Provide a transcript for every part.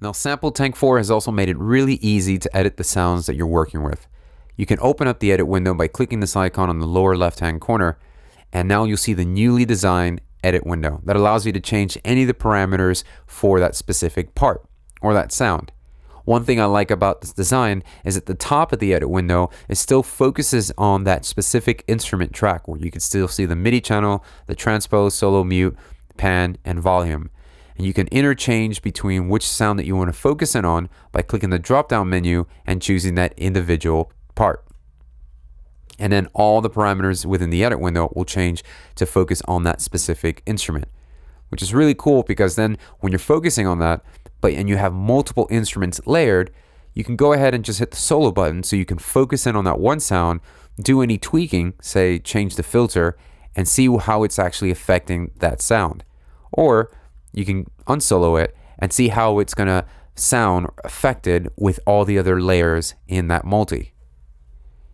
Now, SampleTank 4 has also made it really easy to edit the sounds that you're working with. You can open up the edit window by clicking this icon on the lower left-hand corner, and now you'll see the newly designed edit window that allows you to change any of the parameters for that specific part or that sound. One thing I like about this design is at the top of the edit window, it still focuses on that specific instrument track where you can still see the MIDI channel, the transpose, solo, mute, pan, and volume. And you can interchange between which sound that you want to focus in on by clicking the drop down menu and choosing that individual part. And then all the parameters within the edit window will change to focus on that specific instrument, which is really cool because then when you're focusing on that, and you have multiple instruments layered, you can go ahead and just hit the solo button so you can focus in on that one sound, do any tweaking, say change the filter, and see how it's actually affecting that sound. Or you can unsolo it and see how it's gonna sound affected with all the other layers in that multi.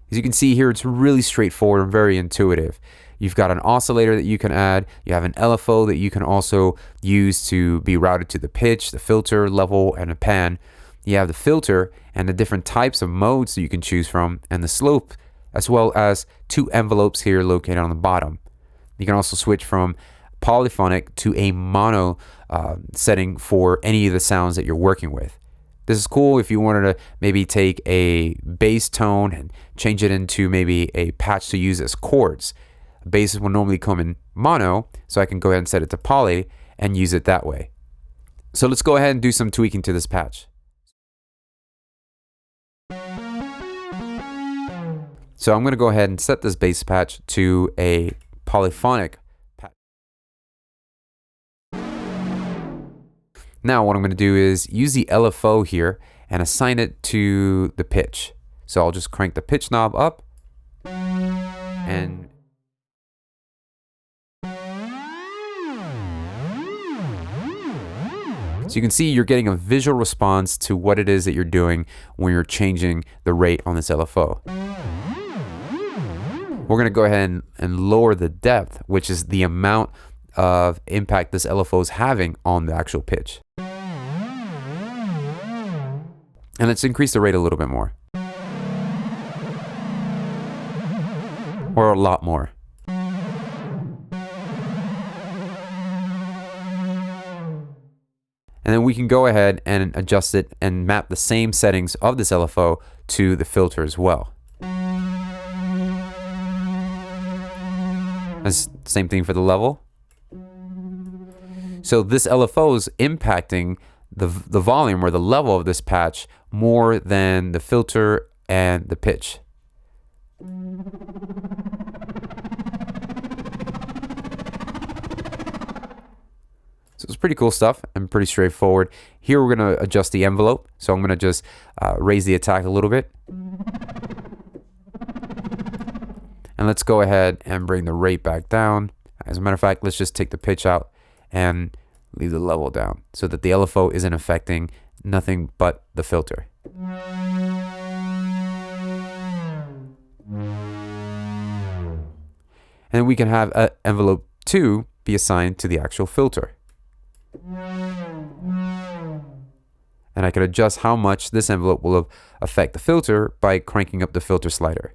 As you can see here, it's really straightforward and very intuitive. You've got an oscillator that you can add. You have an LFO that you can also use to be routed to the pitch, the filter, level, and a pan. You have the filter and the different types of modes that you can choose from, and the slope, as well as two envelopes here located on the bottom. You can also switch from polyphonic to a mono setting for any of the sounds that you're working with. This is cool if you wanted to maybe take a bass tone and change it into maybe a patch to use as chords. Basses will normally come in mono, so I can go ahead and set it to poly and use it that way. So let's go ahead and do some tweaking to this patch. So I'm going to go ahead and set this bass patch to a polyphonic patch. Now what I'm going to do is use the LFO here and assign it to the pitch. So I'll just crank the pitch knob up, and so you can see you're getting a visual response to what it is that you're doing when you're changing the rate on this LFO. We're going to go ahead and lower the depth, which is the amount of impact this LFO is having on the actual pitch. And let's increase the rate a little bit more. Or a lot more. And then we can go ahead and adjust it and map the same settings of this LFO to the filter as well. Same thing for the level. So this LFO is impacting the volume or the level of this patch more than the filter and the pitch. So it's pretty cool stuff and pretty straightforward. Here we're going to adjust the envelope. So I'm going to just raise the attack a little bit. And let's go ahead and bring the rate back down. As a matter of fact, let's just take the pitch out and leave the level down so that the LFO isn't affecting nothing but the filter. And we can have envelope 2 be assigned to the actual filter. And I can adjust how much this envelope will affect the filter by cranking up the filter slider.